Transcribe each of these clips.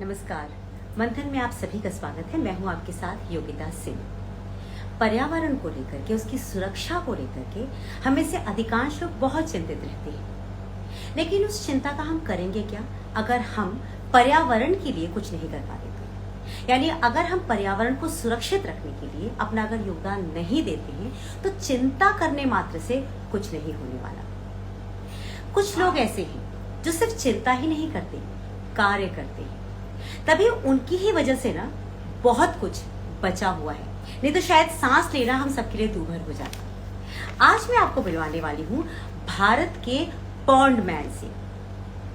नमस्कार। मंथन में आप सभी का स्वागत है। मैं हूं आपके साथ योगिता सिंह। पर्यावरण को लेकर के, उसकी सुरक्षा को लेकर के हम में से अधिकांश लोग बहुत चिंतित रहते हैं, लेकिन उस चिंता का हम करेंगे क्या अगर हम पर्यावरण के लिए कुछ नहीं कर पाते तो? यानी अगर हम पर्यावरण को सुरक्षित रखने के लिए अपना अगर योगदान नहीं देते हैं तो चिंता करने मात्र से कुछ नहीं होने वाला। कुछ लोग ऐसे हैं जो सिर्फ चिंता ही नहीं करते, कार्य करते हैं। तभी उनकी ही वजह से ना बहुत कुछ बचा हुआ है, नहीं तो शायद सांस लेना हम सबके लिए दूभर हो जाता। आज मैं आपको मिलवाने वाली हूँ भारत के पॉन्ड मैन से।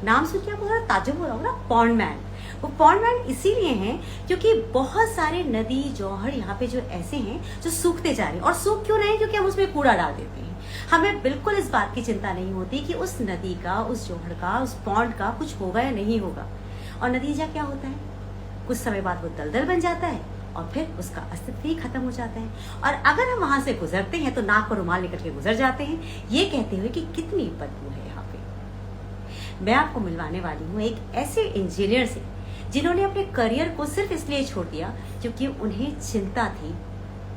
नाम सुन के आपको थोड़ा ताज्जुब हो रहा होगा ना, पॉन्ड मैन। वो पॉन्ड मैन इसीलिए हैं क्योंकि बहुत सारे नदी जौहर यहाँ पे जो ऐसे हैं जो सूखते जा रहे हैं। और सूख क्यों रहे हैं? क्योंकि हम उसमें कूड़ा डाल देते हैं। हमें बिल्कुल इस बात की चिंता नहीं होती कि उस नदी का, उस जौहर का, उस पॉन्ड का कुछ होगा या नहीं होगा। और नतीजा क्या होता है? कुछ समय बाद वो दलदल बन जाता है और फिर उसका अस्तित्व ही खत्म हो जाता है। और अगर हम वहां से गुजरते हैं तो नाक पर रुमाल निकल के गुजर जाते हैं, ये कहते हुए कि कितनी बदबू है यहाँ पे। मैं आपको मिलवाने वाली हूँ एक ऐसे इंजीनियर से जिन्होंने अपने करियर को सिर्फ इसलिए छोड़ दिया क्योंकि उन्हें चिंता थी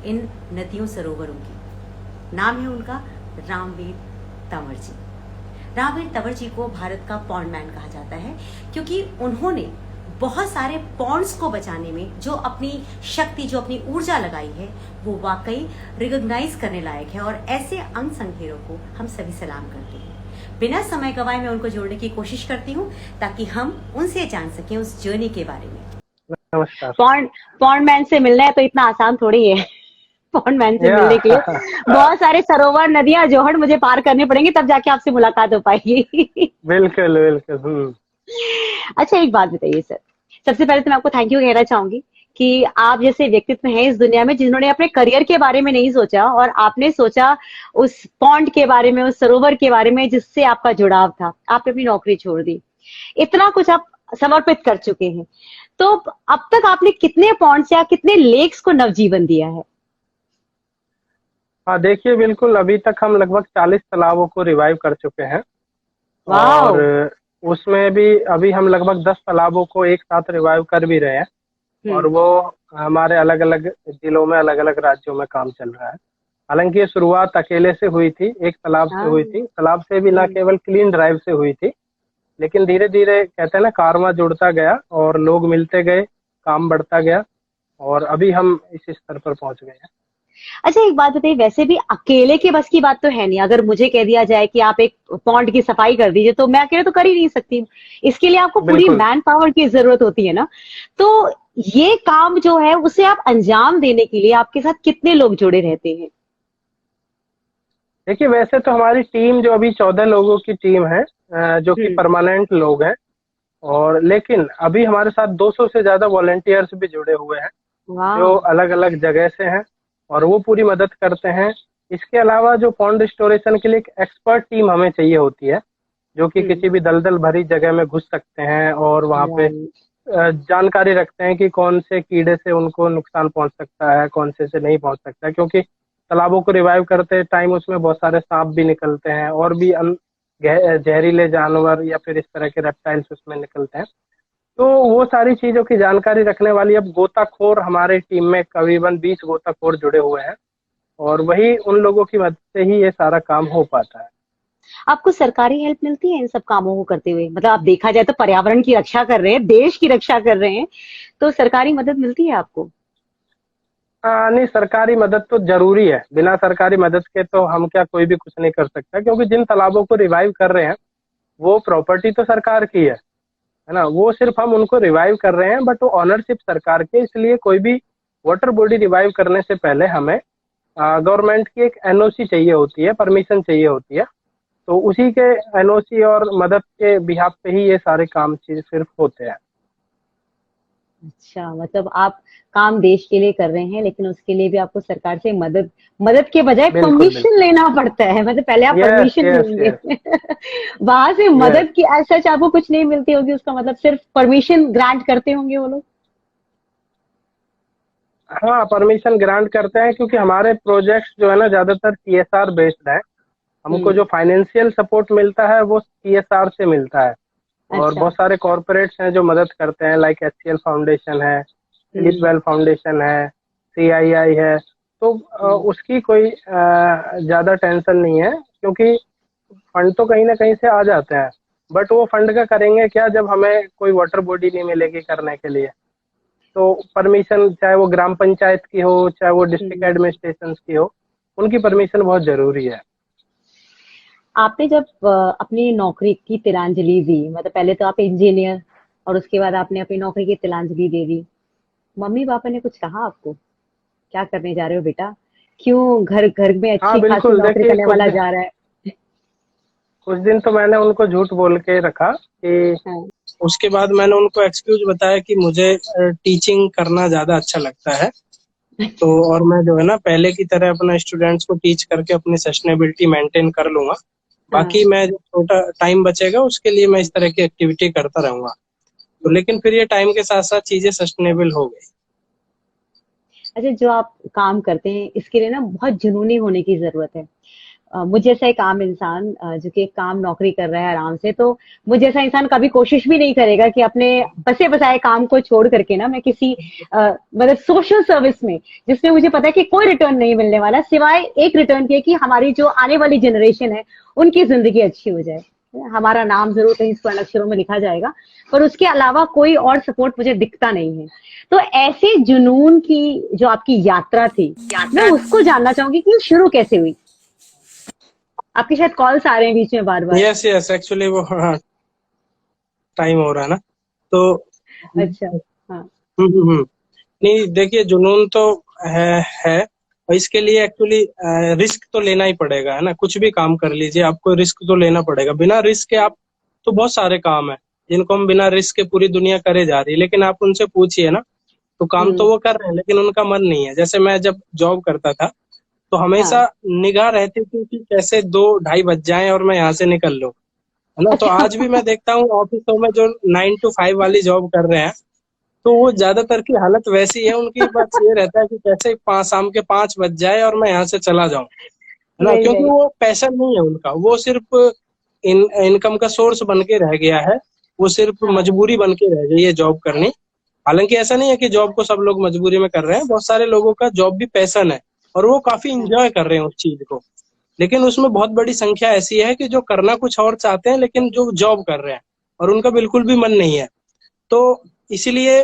इन नदियों सरोवरों की। नाम है उनका रामवीर तंवर जी। रामवीर तंवर जी को भारत का पॉन्ड मैन कहा जाता है क्योंकि उन्होंने बहुत सारे पॉन्ड्स को बचाने में जो अपनी शक्ति, जो अपनी ऊर्जा लगाई है, वो वाकई रिकॉग्नाइज करने लायक है। और ऐसे अनसंग हीरो को हम सभी सलाम करते हैं। बिना समय गवाए मैं उनको जोड़ने की कोशिश करती हूँ ताकि हम उनसे जान सकें उस जर्नी के बारे में। नमस्कार। पॉन्ड मैन से मिलना है तो इतना आसान थोड़ी है। पॉन्ड मैन से मिलने के लिए बहुत सारे सरोवर, नदियां, जोहड़ मुझे पार करने पड़ेंगे, तब जाके आपसे मुलाकात हो पाएगी। बिल्कुल बिल्कुल। अच्छा, एक बात बताइए सर। सबसे पहले तो मैं आपको थैंक यू कहना चाहूंगी कि आप जैसे व्यक्तित्व हैं इस दुनिया में जिन्होंने अपने करियर के बारे में नहीं सोचा और आपने सोचा उस पॉन्ड के बारे में, उस सरोवर के बारे में जिससे आपका जुड़ाव था। आपने अपनी नौकरी छोड़ दी, इतना कुछ आप समर्पित कर चुके हैं। तो अब तक आपने कितने पॉन्ड्स या कितने लेक्स को नवजीवन दिया है? हाँ, देखिए, बिल्कुल अभी तक हम लगभग 40 तालाबों को रिवाइव कर चुके हैं। और उसमें भी अभी हम लगभग 10 तालाबों को एक साथ रिवाइव कर भी रहे हैं। और वो हमारे अलग अलग जिलों में, अलग अलग राज्यों में काम चल रहा है। हालांकि ये शुरुआत अकेले से हुई थी, एक तालाब से हुई थी। तालाब से भी ना केवल क्लीन ड्राइव से हुई थी, लेकिन धीरे धीरे कहते हैं ना, कारवां जुड़ता गया और लोग मिलते गए, काम बढ़ता गया और अभी हम इस स्तर पर पहुंच गए हैं। अच्छा, एक बात बताइए, वैसे भी अकेले के बस की बात तो है नहीं। अगर मुझे कह दिया जाए कि आप एक पॉन्ड की सफाई कर दीजिए तो मैं अकेले तो कर ही नहीं सकती। इसके लिए आपको पूरी मैन पावर की जरूरत होती है ना। तो ये काम जो है उसे आप अंजाम देने के लिए आपके साथ कितने लोग जुड़े रहते हैं? देखिए, वैसे तो हमारी टीम जो अभी 14 लोगों की टीम है, जो कि परमानेंट लोग हैं। और लेकिन अभी हमारे साथ 200 से ज्यादा वॉलंटियर्स भी जुड़े हुए हैं जो अलग अलग जगह से हैं और वो पूरी मदद करते हैं। इसके अलावा जो पॉन्ड रिस्टोरेशन के लिए एक एक्सपर्ट टीम हमें चाहिए होती है, जो कि किसी भी दलदल भरी जगह में घुस सकते हैं और वहाँ पे जानकारी रखते हैं कि कौन से कीड़े से उनको नुकसान पहुंच सकता है, कौन से नहीं पहुंच सकता है। क्योंकि तालाबों को रिवाइव करते टाइम उसमें बहुत सारे सांप भी निकलते हैं और भी जहरीले जानवर या फिर इस तरह के रेप्टाइल्स उसमें निकलते हैं। तो वो सारी चीजों की जानकारी रखने वाली अब गोताखोर हमारे टीम में करीबन 20 गोताखोर जुड़े हुए हैं और वही उन लोगों की मदद से ही ये सारा काम हो पाता है। आपको सरकारी हेल्प मिलती है इन सब कामों को करते हुए? मतलब आप देखा जाए तो पर्यावरण की रक्षा कर रहे हैं, देश की रक्षा कर रहे हैं, तो सरकारी मदद मिलती है आपको? नहीं, सरकारी मदद तो जरूरी है। बिना सरकारी मदद के तो हम क्या, कोई भी कुछ नहीं कर सकता। क्योंकि जिन तालाबों को रिवाइव कर रहे हैं वो प्रॉपर्टी तो सरकार की है ना। वो सिर्फ हम उनको रिवाइव कर रहे हैं, बट वो ऑनरशिप सरकार के। इसलिए कोई भी वाटर बॉडी रिवाइव करने से पहले हमें गवर्नमेंट की एक एनओसी चाहिए होती है, परमिशन चाहिए होती है। तो उसी के एनओसी और मदद के बिहाफ पे ही ये सारे काम सिर्फ होते हैं। अच्छा, मतलब आप काम देश के लिए कर रहे हैं लेकिन उसके लिए भी आपको सरकार से मदद के बजाय परमिशन लेना पड़ता है। मतलब पहले आप परमिशन लेंगे। वहां से मदद की एज सच आपको कुछ नहीं मिलती होगी, उसका मतलब सिर्फ परमिशन ग्रांट करते होंगे वो लोग। हाँ, परमिशन ग्रांट करते हैं क्योंकि हमारे प्रोजेक्ट्स जो है ना ज्यादातर सीएसआर बेस्ड है। हमको जो फाइनेंशियल सपोर्ट मिलता है वो सीएसआर से मिलता है। और अच्छा। बहुत सारे कॉर्पोरेट्स हैं जो मदद करते हैं, लाइक HCL फाउंडेशन है, फिलिप वेल फाउंडेशन है, CII है। तो उसकी कोई ज्यादा टेंशन नहीं है, क्योंकि फंड तो कहीं ना कहीं से आ जाते हैं। बट वो फंड का करेंगे क्या जब हमें कोई वाटर बॉडी नहीं मिलेगी करने के लिए। तो परमिशन, चाहे वो ग्राम पंचायत की हो, चाहे वो डिस्ट्रिक्ट एडमिनिस्ट्रेशन की हो, उनकी परमिशन बहुत जरूरी है। आपने जब अपनी नौकरी की तिलांजलि दी, मतलब पहले तो आप इंजीनियर और उसके बाद आपने अपनी नौकरी की तिलांजलि दे दी, मम्मी पापा ने कुछ कहा आपको? क्या करने जा रहे हो बेटा? क्यों घर घर में हाँ अच्छी खासी बिल्कुल, नौकरी देखिए करने वाला जा रहा है? कुछ दिन तो मैंने उनको झूठ बोल के रखा कि हाँ, उसके बाद मैंने उनको एक्सक्यूज बताया कि मुझे टीचिंग करना ज्यादा अच्छा लगता है। तो और मैं जो है ना पहले की तरह अपने स्टूडेंट्स को टीच करके अपनी सस्टेनेबिलिटी मेंटेन कर लूंगा। हाँ। बाकी मैं जो छोटा टाइम बचेगा उसके लिए मैं इस तरह की एक्टिविटी करता रहूंगा। तो लेकिन फिर ये टाइम के साथ साथ चीजें सस्टेनेबल हो गई। अच्छा, जो आप काम करते हैं इसके लिए ना बहुत जुनूनी होने की जरूरत है। मुझ जैसा एक आम इंसान जो कि एक काम नौकरी कर रहा है आराम से, तो मुझ जैसा इंसान कभी कोशिश भी नहीं करेगा कि अपने बसे बसाए काम को छोड़ करके ना मैं किसी मतलब सोशल सर्विस में, जिसमें मुझे पता है कि कोई रिटर्न नहीं मिलने वाला सिवाय एक रिटर्न के कि हमारी जो आने वाली जनरेशन है उनकी जिंदगी अच्छी हो जाए। हमारा नाम जरूर कहीं स्वर्ण अक्षरों में लिखा जाएगा, पर उसके अलावा कोई और सपोर्ट मुझे दिखता नहीं है। तो ऐसे जुनून की जो आपकी यात्रा थी, मैं उसको जानना चाहूंगी कि शुरू कैसे हुई? आपके शायद कॉल्स आ रहे हैं बीच में बार बार। यस यस, एक्चुअली वो हाँ, टाइम हो रहा है ना, तो अच्छा। हाँ। हम्म। नहीं देखिए, जुनून तो है और इसके लिए एक्चुअली रिस्क तो लेना ही पड़ेगा, है ना। कुछ भी काम कर लीजिए, आपको रिस्क तो लेना पड़ेगा। बिना रिस्क के आप, तो बहुत सारे काम है जिनको हम बिना रिस्क के पूरी दुनिया करे जा रही है, लेकिन आप उनसे पूछिए ना, तो काम तो हम्म। वो कर रहे हैं लेकिन उनका मन नहीं है। जैसे मैं जब जॉब करता था तो हाँ। हमेशा निगाह रहती थी कि कैसे 2-2:30 बज जाएं और मैं यहाँ से निकल लूं, है ना। तो अच्छा। आज भी मैं देखता हूँ ऑफिसों में जो 9 to 5 वाली जॉब कर रहे हैं, तो वो ज्यादातर की हालत वैसी है। उनकी बस ये रहता है कि कैसे शाम के 5 बज जाए और मैं यहाँ से चला जाऊं, है ना। नहीं क्योंकि नहीं। वो पैशन नहीं है उनका, वो सिर्फ इनकम का सोर्स बन के रह गया है। वो सिर्फ हाँ। मजबूरी बन के रह गई है जॉब करनी। हालांकि ऐसा नहीं है कि जॉब को सब लोग मजबूरी में कर रहे हैं, बहुत सारे लोगों का जॉब भी पैशन है और वो काफी हाँ। इंजॉय कर रहे हैं उस चीज को। लेकिन उसमें बहुत बड़ी संख्या ऐसी है कि जो करना कुछ और चाहते हैं लेकिन जो जॉब कर रहे हैं और उनका बिल्कुल भी मन नहीं है। तो इसीलिए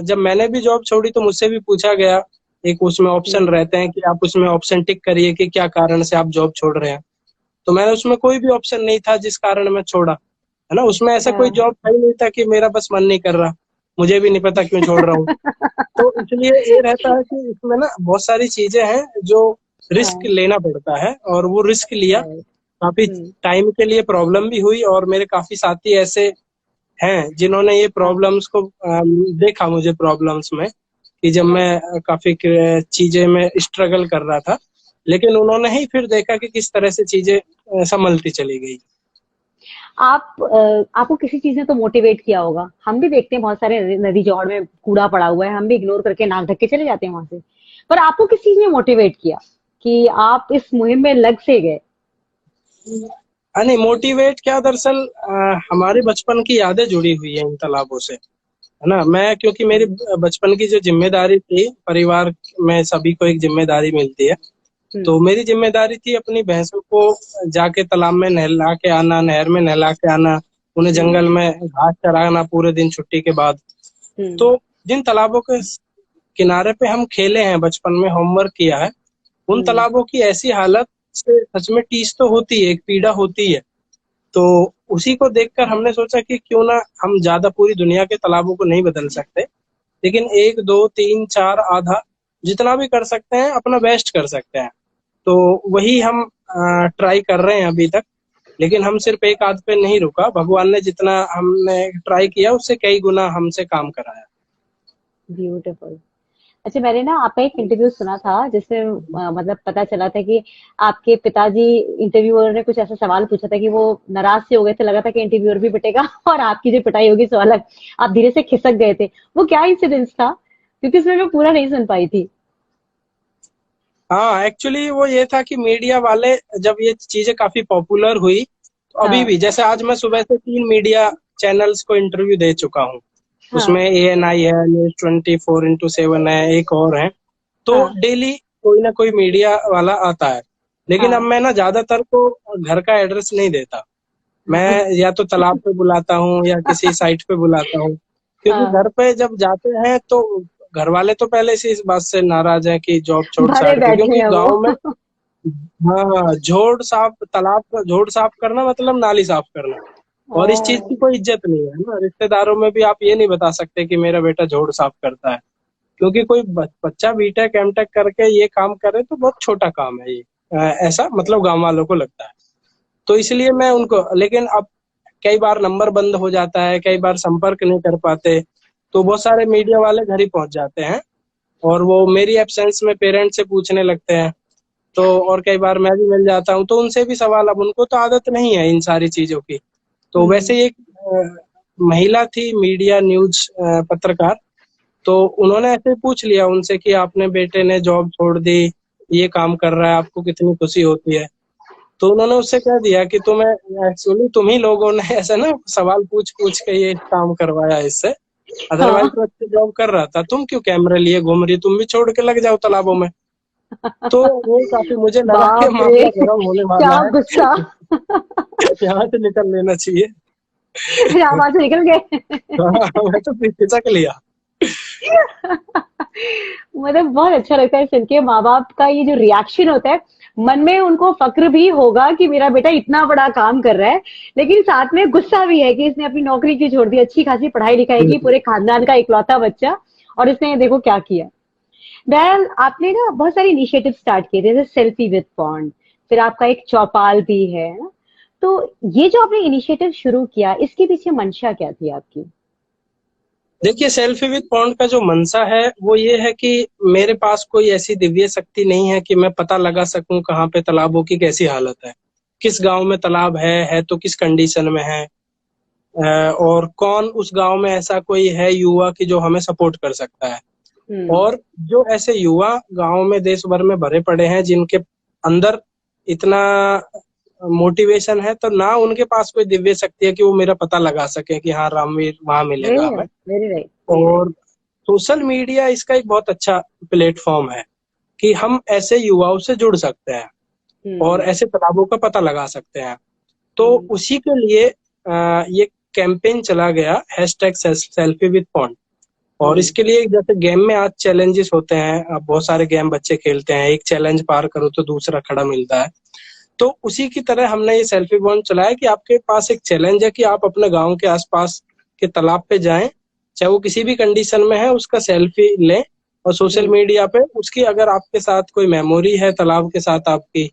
जब मैंने भी जॉब छोड़ी तो मुझसे भी पूछा गया, एक उसमें ऑप्शन हम्म। रहते हैं कि आप उसमें ऑप्शन टिक करिए कि क्या कारण से आप जॉब छोड़ रहे हैं। तो मैंने उसमें कोई भी ऑप्शन नहीं था जिस कारण मैं छोड़ा, है ना। उसमें ऐसा कोई हाँ। जॉब था ही नहीं था कि मेरा बस मन नहीं कर रहा, मुझे भी नहीं पता क्यों छोड़ रहा हूँ। तो इसलिए ये रहता है कि इसमें ना बहुत सारी चीजें हैं जो रिस्क हाँ। लेना पड़ता है, और वो रिस्क लिया। राइट। काफी हम्म। टाइम के लिए प्रॉब्लम भी हुई और मेरे काफी साथी ऐसे हैं जिन्होंने ये हाँ। प्रॉब्लम्स को देखा मुझे प्रॉब्लम्स में, कि जब मैं काफी चीजें में स्ट्रगल कर रहा था, लेकिन उन्होंने ही फिर देखा कि किस तरह से चीजें संभलती चली गई। आपको किसी चीज ने तो मोटिवेट किया होगा। हम भी देखते हैं बहुत सारे नदी जोड़ में कूड़ा पड़ा हुआ है, हम भी इग्नोर करके नाक ढक के चले जाते हैं वहां से। पर आपको किस चीज ने मोटिवेट किया कि आप इस मुहिम में लग से गए? नहीं, मोटिवेट क्या, दरअसल हमारे बचपन की यादें जुड़ी हुई है इन तालाबों से, है ना। मैं, क्योंकि मेरी बचपन की जो जिम्मेदारी थी, परिवार में सभी को एक जिम्मेदारी मिलती है, हम्म। तो मेरी जिम्मेदारी थी अपनी भैंसों को जाके तालाब में नहला के आना, नहर में नहला के आना, उन्हें हम्म। जंगल में घास चराना पूरे दिन छुट्टी के बाद। हम्म। तो जिन तालाबों के किनारे पे हम खेले हैं बचपन में, होमवर्क किया है, उन हम्म। तालाबों की ऐसी हालत से सच में टीस तो होती है, एक पीड़ा होती है। तो उसी को देखकर हमने सोचा कि क्यों ना हम ज्यादा पूरी दुनिया के तालाबों को नहीं बदल सकते, लेकिन 1 2 3 4 आधा जितना भी कर सकते हैं अपना बेस्ट कर सकते हैं। तो वही हम ट्राई कर रहे हैं अभी तक। लेकिन हम सिर्फ एक आध पे नहीं रुका, भगवान ने जितना हमने ट्राई किया उससे कई गुना हमसे काम कराया। ब्यूटीफुल। अच्छा, मैंने ना आपका एक इंटरव्यू सुना था जिसमें मतलब पता चला था कि आपके पिताजी, इंटरव्यूअर ने कुछ ऐसा सवाल पूछा था कि वो नाराज से हो गए थे, लगा था कि इंटरव्यूअर भी पिटेगा और आपकी जो पिटाई होगी सो अलग। आप धीरे से खिसक गए थे। वो क्या इंसिडेंस था? क्योंकि उसमें मैं पूरा नहीं सुन पाई थी। हाँ, एक्चुअली वो ये था कि मीडिया वाले, जब ये चीजें काफी पॉपुलर हुई, तो अभी हाँ। भी जैसे आज मैं सुबह से 3 मीडिया चैनल्स को इंटरव्यू दे चुका हूँ। हाँ। उसमें ANI है, न्यूज 24x7 है, एक और है। तो हाँ। डेली कोई ना कोई मीडिया वाला आता है, लेकिन अब हाँ। मैं ना ज्यादातर को घर का एड्रेस नहीं देता। मैं या तो तालाब पे बुलाता हूँ या किसी साइट पे बुलाता हूँ, क्योंकि हाँ। घर पे जब जाते हैं तो घर वाले तो पहले से इस बात से नाराज हैं कि जॉब छोड़ भरे छाड़ के, बैठे क्योंकि हैं वो। गांव में हाँ झोड़ साफ, तालाब का झोड़ साफ करना मतलब नाली साफ करना। और इस चीज की ओ, कोई इज्जत नहीं है ना, रिश्तेदारों में भी आप ये नहीं बता सकते कि मेरा बेटा झोड़ साफ करता है, क्योंकि कोई बच्चा बीटेक एमटेक करके ये काम करे तो बहुत छोटा काम है ये। ऐसा मतलब गांव वालों को लगता है। तो इसलिए मैं उनको, लेकिन अब कई बार नंबर बंद हो जाता है, कई बार संपर्क नहीं कर पाते, तो बहुत सारे मीडिया वाले घर ही पहुंच जाते हैं और वो मेरी एब्सेंस में पेरेंट्स से पूछने लगते हैं। तो और कई बार मैं भी मिल जाता हूँ, तो उनसे भी सवाल, अब उनको तो आदत नहीं है इन सारी चीजों की। तो वैसे ही एक महिला थी मीडिया न्यूज पत्रकार, तो उन्होंने ऐसे पूछ लिया उनसे कि आपने बेटे ने जॉब छोड़ दी, ये काम कर रहा है, आपको कितनी खुशी होती है। तो उन्होंने उससे कह दिया कि तुम्हें एक्चुअली तुम ही लोगों ने ऐसा ना सवाल पूछ पूछ के ये काम करवाया इससे, अदरवाइज हाँ। तो अच्छी जॉब कर रहा था, तुम क्यों कैमरे लिए घूम रही, तुम भी छोड़ के लग जाओ तालाबों में। तो वो काफी मुझे लगा कि बाप रे, मामला गर्म होने क्या वाला है, गुस्सा। यहाँ से निकल लेना चाहिए। फिर आप वहां से निकल गए। हाँ, मैं तो खिसक लिया। मतलब बहुत अच्छा लगता है सुन के, माँ बाप का ये जो रिएक्शन होता है, मन में उनको फक्र भी होगा कि मेरा बेटा इतना बड़ा काम कर रहा है, लेकिन साथ में गुस्सा भी है कि इसने अपनी नौकरी क्यों छोड़ दी, अच्छी खासी पढ़ाई लिखाई की, पूरे खानदान का इकलौता बच्चा, और इसने देखो क्या किया। बहरहाल आपने ना बहुत सारे इनिशिएटिव स्टार्ट किए थे, जैसे सेल्फी विद पॉन्ड, फिर आपका एक चौपाल भी है ना। तो ये जो आपने इनिशिएटिव शुरू किया, इसके पीछे मंशा क्या थी आपकी? देखिए, सेल्फी विद पॉन्ड का जो मंशा है वो ये है कि मेरे पास कोई ऐसी दिव्य शक्ति नहीं है कि मैं पता लगा सकूं कहाँ पे तालाबों की कैसी हालत है, किस गांव में तालाब है तो किस कंडीशन में है, और कौन उस गांव में ऐसा कोई है युवा कि जो हमें सपोर्ट कर सकता है। हम्म। और जो ऐसे युवा गांव में देश भर में भरे पड़े हैं जिनके अंदर इतना मोटिवेशन है, तो ना उनके पास कोई दिव्य शक्ति है कि वो मेरा पता लगा सके कि हाँ रामवीर वहां मिलेगा वेरी हमें। Right, very right. और सोशल मीडिया इसका एक बहुत अच्छा प्लेटफॉर्म है कि हम ऐसे युवाओं से जुड़ सकते हैं और ऐसे तालाबों का पता लगा सकते हैं। तो उसी के लिए ये कैंपेन चला गया, हैशटैग सेल्फी विद पॉन्ड। और इसके लिए जैसे गेम में आज चैलेंजेस होते हैं, अब बहुत सारे गेम बच्चे खेलते हैं, एक चैलेंज पार करो तो दूसरा खड़ा मिलता है। तो उसी की तरह हमने ये सेल्फी पॉइंट चलाया कि आपके पास एक चैलेंज है कि आप अपने गांव के आसपास के तालाब पे जाएं, चाहे वो किसी भी कंडीशन में है, उसका सेल्फी लें और सोशल मीडिया पे उसकी, अगर आपके साथ कोई मेमोरी है तालाब के साथ, आपकी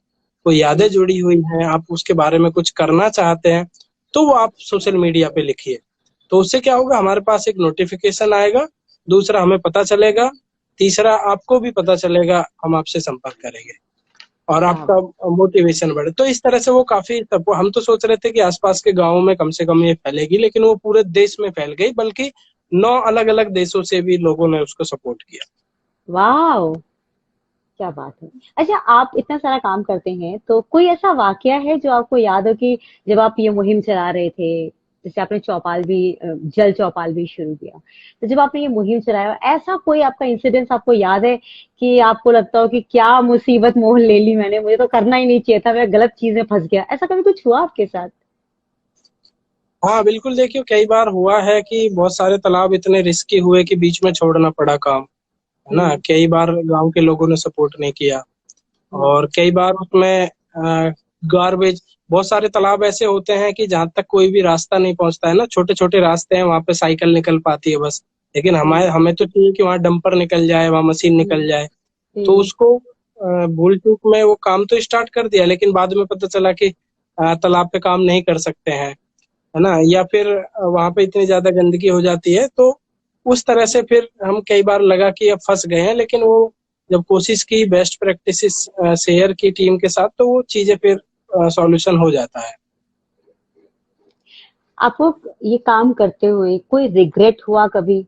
कोई यादें जुड़ी हुई हैं, आप उसके बारे में कुछ करना चाहते हैं, तो वो आप सोशल मीडिया पे लिखिए। तो उससे क्या होगा, हमारे पास एक नोटिफिकेशन आएगा, दूसरा हमें पता चलेगा, तीसरा आपको भी पता चलेगा, हम आपसे संपर्क करेंगे और आपका मोटिवेशन बढ़े। तो इस तरह से वो काफी, हम तो सोच रहे थे कि आसपास के गांवों में कम से कम ये फैलेगी, लेकिन वो पूरे देश में फैल गई, बल्कि 9 अलग अलग देशों से भी लोगों ने उसको सपोर्ट किया। वाह, क्या बात है। अच्छा, आप इतना सारा काम करते हैं, तो कोई ऐसा वाकया है जो आपको याद हो कि जब आप ये मुहिम चला रहे थे, जैसे आपने चौपाल भी, जल चौपाल भी शुरू किया, तो जब आपने ये मुहिम चलाया, ऐसा कोई आपका इंसिडेंस आपको याद है कि आपको लगता हो कि क्या मुसीबत मोल ले ली मैंने, मुझे तो करना ही नहीं चाहिए था, मैं गलत चीज में फंस गया, ऐसा कभी कुछ हुआ आपके साथ? हाँ बिल्कुल, देखिए कई बार हुआ है कि बहुत सारे तालाब इतने रिस्की हुए कि बीच में छोड़ना पड़ा काम, है ना। कई बार गांव के लोगों ने सपोर्ट नहीं किया, और कई बार उसमें गार्बेज, बहुत सारे तालाब ऐसे होते हैं कि जहां तक कोई भी रास्ता नहीं पहुंचता है ना, छोटे छोटे रास्ते हैं, वहां पे साइकिल निकल पाती है बस, लेकिन हमें तो चाहिए कि वहां डंपर निकल जाए, वहां मशीन निकल जाए। तो उसको भूल चूक में वो काम तो स्टार्ट कर दिया, लेकिन बाद में पता चला कि तालाब पे काम नहीं कर सकते हैं, है ना, या फिर वहां पे इतनी ज्यादा गंदगी हो जाती है। तो उस तरह से फिर हम कई बार लगा कि अब फंस गए हैं, लेकिन वो जब कोशिश की बेस्ट प्रैक्टिसेस शेयर की टीम के साथ, तो वो चीजें फिर सॉल्यूशन हो जाता है। आपको ये काम करते हुए कोई रिग्रेट हुआ कभी,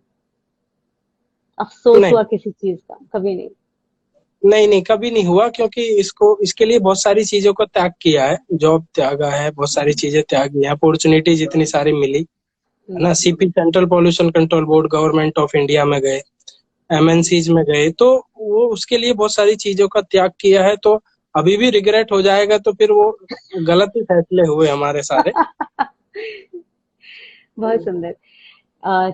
अफसोस नहीं हुआ किसी चीज का? कभी नहीं? नहीं नहीं, कभी नहीं हुआ, क्योंकि इसके लिए बहुत सारी चीजों को त्याग किया है, जॉब त्यागा है, बहुत सारी चीजें त्यागी है, अपॉर्चुनिटीज इतनी सारी मिली, है ना, CP central pollution control board government of India में गए, एमएनसीज में गए, तो वो उसके लिए बहुत सारी चीजों का त्याग किया है। तो अभी भी रिग्रेट हो जाएगा तो फिर वो गलत ही फैसले हुए हमारे सारे। बहुत सुंदर।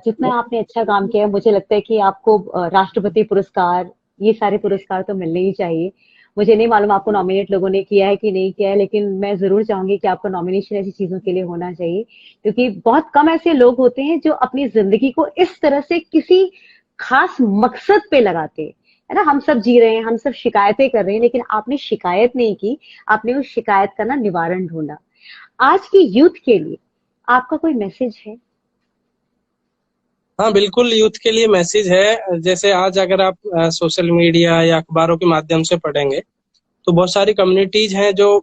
जितना आपने अच्छा काम किया, मुझे लगता है कि आपको राष्ट्रपति पुरस्कार, ये सारे पुरस्कार तो मिलने ही चाहिए। मुझे नहीं मालूम आपको नॉमिनेट लोगों ने किया है कि नहीं किया है, लेकिन मैं जरूर चाहूंगी कि आपका नॉमिनेशन ऐसी चीजों के लिए होना चाहिए, क्योंकि बहुत कम ऐसे लोग होते हैं जो अपनी जिंदगी को इस तरह से किसी खास मकसद पे लगाते हैं, है ना। हम सब जी रहे हैं, हम सब शिकायतें कर रहे हैं, लेकिन आपने शिकायत नहीं की, आपने उस शिकायत का ना निवारण ढूंढा। आज की यूथ के लिए आपका कोई मैसेज है? हाँ बिल्कुल, यूथ के लिए मैसेज है। जैसे आज अगर आप सोशल मीडिया या अखबारों के माध्यम से पढ़ेंगे तो बहुत सारी कम्युनिटीज हैं जो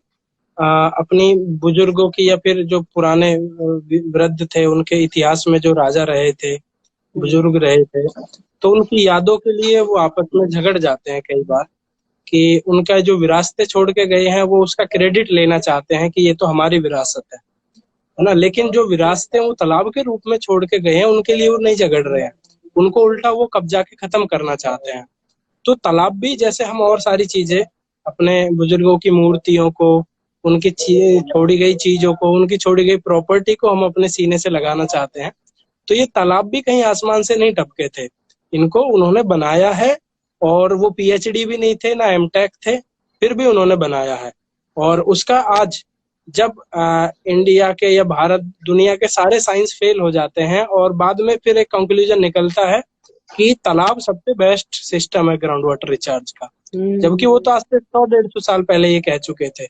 अपनी बुजुर्गों की या फिर जो पुराने वृद्ध थे उनके इतिहास में जो राजा रहे थे, बुजुर्ग रहे थे, तो उनकी यादों के लिए वो आपस में झगड़ जाते हैं कई बार कि उनका जो विरासतें छोड़ के गए हैं वो उसका क्रेडिट लेना चाहते हैं कि ये तो हमारी विरासत है ना। लेकिन जो विरासतें वो तालाब के रूप में छोड़ के गए हैं उनके लिए वो नहीं झगड़ रहे हैं, उनको उल्टा वो कब्जा के खत्म करना चाहते हैं। तो तालाब भी जैसे हम और सारी चीजें अपने बुजुर्गों की मूर्तियों को, उनकी छोड़ी गई चीजों को, उनकी छोड़ी गई प्रॉपर्टी को हम अपने सीने से लगाना चाहते हैं, तो ये तालाब भी कहीं आसमान से नहीं टपके थे, इनको उन्होंने बनाया है। और वो पीएचडी भी नहीं थे, ना एमटेक थे, फिर भी उन्होंने बनाया है। और उसका आज जब इंडिया के या भारत दुनिया के सारे साइंस फेल हो जाते हैं और बाद में फिर एक कंक्लूजन निकलता है कि तालाब सबसे बेस्ट सिस्टम है ग्राउंड वाटर रिचार्ज का, जबकि वो तो आज से 100-150 साल पहले ये कह चुके थे।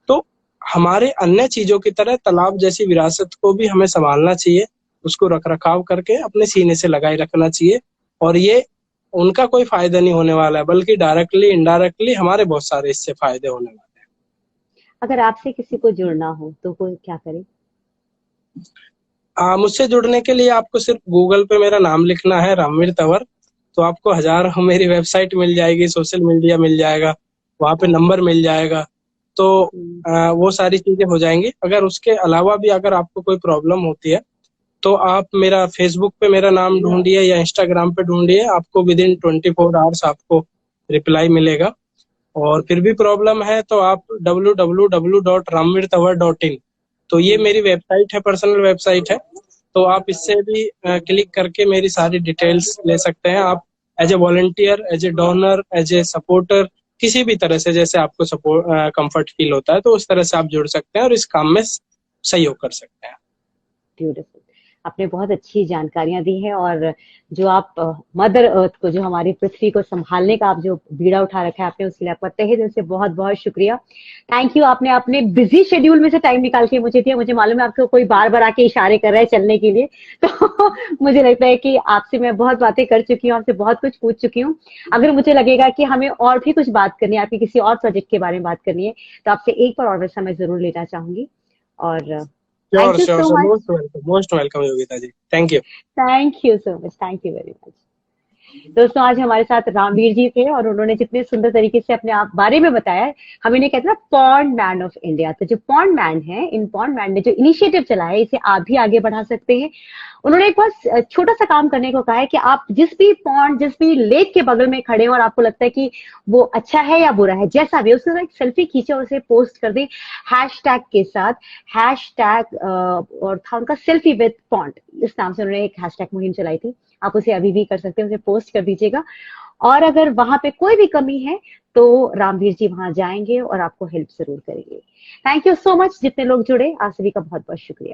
तो हमारे अन्य चीजों की तरह तालाब जैसी विरासत को भी हमें संभालना चाहिए, उसको रख रखाव करके अपने सीने से लगाए रखना चाहिए। और ये उनका कोई फायदा नहीं होने वाला है, बल्कि डायरेक्टली इनडायरेक्टली हमारे बहुत सारे इससे फायदे होने वाले हैं। अगर आपसे किसी को जुड़ना हो तो वो क्या करे? मुझसे जुड़ने के लिए आपको सिर्फ गूगल पे मेरा नाम लिखना है, रामवीर तंवर, तो आपको हजारों मेरी वेबसाइट मिल जाएगी, सोशल मीडिया मिल जाएगा, वहां पे नंबर मिल जाएगा, तो वो सारी चीजें हो जाएंगी। अगर उसके अलावा भी अगर आपको कोई प्रॉब्लम होती है तो आप मेरा फेसबुक पे मेरा नाम ढूंढिए या इंस्टाग्राम पे ढूंढिए, आपको विद इन 24 आवर्स आपको रिप्लाई मिलेगा। और फिर भी प्रॉब्लम है तो आप www.ramvirtawar.in, तो ये मेरी वेबसाइट है, पर्सनल वेबसाइट है, तो आप इससे भी क्लिक करके मेरी सारी डिटेल्स ले सकते हैं। आप as a volunteer, as a donor, as a supporter, किसी भी तरह से जैसे आपको सपोर्ट कंफर्ट फील होता है तो उस तरह से आप जुड़ सकते हैं और इस काम में सहयोग कर सकते हैं। ब्यूटीफुल, आपने बहुत अच्छी जानकारियां दी हैं, और जो आप मदर अर्थ को, जो हमारी पृथ्वी को संभालने का आप जो बीड़ा उठा रखा है आपने, उसके लिए आपका तहे दिल से बहुत बहुत शुक्रिया। थैंक यू, आपने अपने बिजी शेड्यूल में से टाइम निकाल के मुझे दिया। मुझे मालूम है आपको कोई बार बार आके इशारे कर रहा है चलने के लिए, तो मुझे लगता है कि आपसे मैं बहुत बातें कर चुकी हूँ, आपसे बहुत कुछ पूछ चुकी हूँ। अगर मुझे लगेगा कि हमें और भी कुछ बात करनी है, आपकी किसी और प्रोजेक्ट के बारे में बात करनी है, तो आपसे एक बार और समय जरूर लेना चाहूंगी। और Sure, most welcome Yogita ji, thank you so much, thank you very much. दोस्तों, आज हमारे साथ रामवीर जी थे और उन्होंने जितने सुंदर तरीके से अपने आप बारे में बताया, हम इन्हें कहते हैं पॉन्ड मैन ऑफ इंडिया। तो जो पॉन्ड मैन है, इन पॉन्ड मैन ने जो इनिशिएटिव चलाया है, इसे आप भी आगे बढ़ा सकते हैं। उन्होंने एक बहुत छोटा सा काम करने को कहा है कि आप जिस भी पॉन्ड, जिस भी लेक के बगल में खड़े हो और आपको लगता है कि वो अच्छा है या बुरा है, जैसा भी, उसके साथ एक सेल्फी खींचे और उसे पोस्ट कर दें हैशटैग के साथ। हैशटैग और था उनका सेल्फी विद पॉन्ड, इस नाम से उन्होंने एक हैशटैग मुहिम चलाई थी। आप उसे अभी भी कर सकते हैं, उसे पोस्ट कर दीजिएगा। और अगर वहां पे कोई भी कमी है तो रामवीर जी वहां जाएंगे और आपको हेल्प जरूर करेंगे। थैंक यू सो मच जितने लोग जुड़े, आप सभी का बहुत बहुत शुक्रिया।